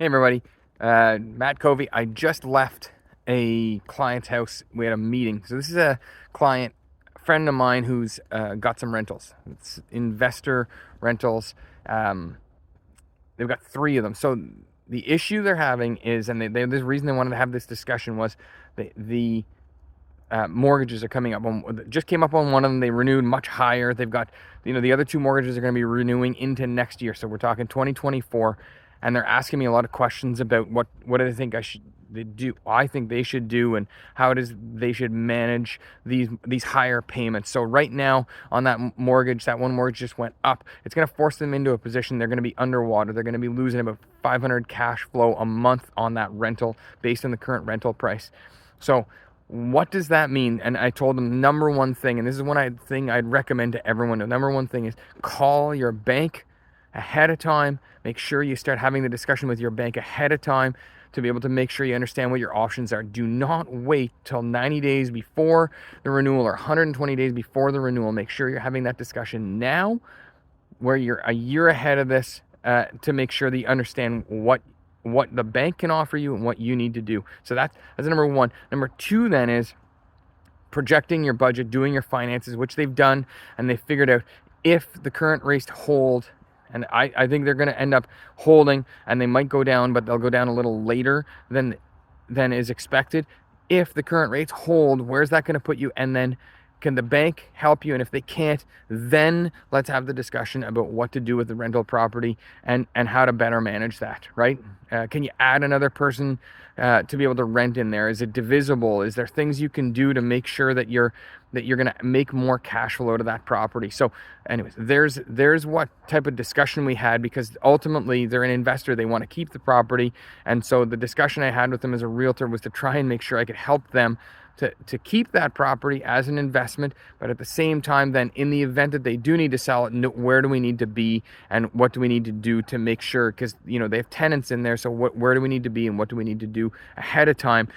Hey everybody, Matt Covey. I just left a client's house. We had a meeting. So this is a client, a friend of mine who's got some rentals. It's investor rentals. Um, they've got three of them. So the issue they're having is, and the reason they wanted to have this discussion was the mortgages are coming up on, just came up on one of them. They renewed much higher. They've got, the other two mortgages are going to be renewing into next year. So we're talking 2024, and they're asking me a lot of questions about what do they think I think they should do, and how it is they should manage these higher payments. So right now on that mortgage, that one mortgage just went up. It's going to force them into a position they're going to be underwater. They're going to be losing about 500 cash flow a month on that rental based on the current rental price. So what does that mean? And I told them, number one thing, and this is one thing I'd recommend to everyone. The number one thing is call your bank ahead of time. Make sure you start having the discussion with your bank ahead of time to be able to make sure you understand what your options are. Do not wait till 90 days before the renewal or 120 days before the renewal. Make sure you're having that discussion now, where you're a year ahead of this, to make sure that you understand what the bank can offer you and what you need to do. So that's number one. Number two then is projecting your budget, doing your finances, which they've done, and they figured out if the current rates hold, and I think they're going to end up holding, and they might go down, but they'll go down a little later than is expected. If the current rates hold, where's that going to put you? And then can the bank help you? And if they can't, then let's have the discussion about what to do with the rental property and how to better manage that, right? Can you add another person to be able to rent in there? Is it divisible? Is there things you can do to make sure that you're going to make more cash flow to that property? So anyways, there's what type of discussion we had, because ultimately they're an investor. They want to keep the property. And so the discussion I had with them as a realtor was to try and make sure I could help them to keep that property as an investment, but at the same time, then in the event that they do need to sell it, where do we need to be and what do we need to do to make sure, because they have tenants in there, so where do we need to be and what do we need to do ahead of time?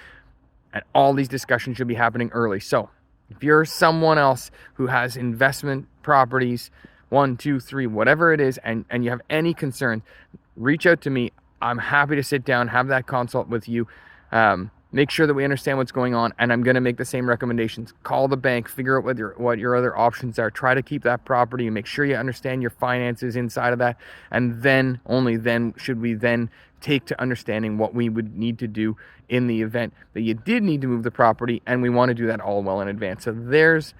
And all these discussions should be happening early. So if you're someone else who has investment properties, 1, 2, 3, whatever it is, and you have any concern, reach out to me. I'm happy to sit down, have that consult with you. Make sure that we understand what's going on, and I'm going to make the same recommendations. Call the bank, figure out what your other options are. Try to keep that property and make sure you understand your finances inside of that, and then, only then, should we then take to understanding what we would need to do in the event that you did need to move the property, and we want to do that all well in advance. So there's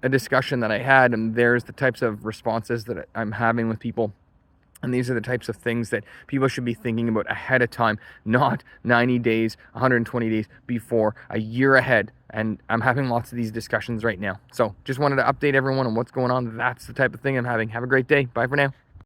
a discussion that I had, and there's the types of responses that I'm having with people. And these are the types of things that people should be thinking about ahead of time, not 90 days, 120 days before, a year ahead. And I'm having lots of these discussions right now. So just wanted to update everyone on what's going on. That's the type of thing I'm having. Have a great day. Bye for now.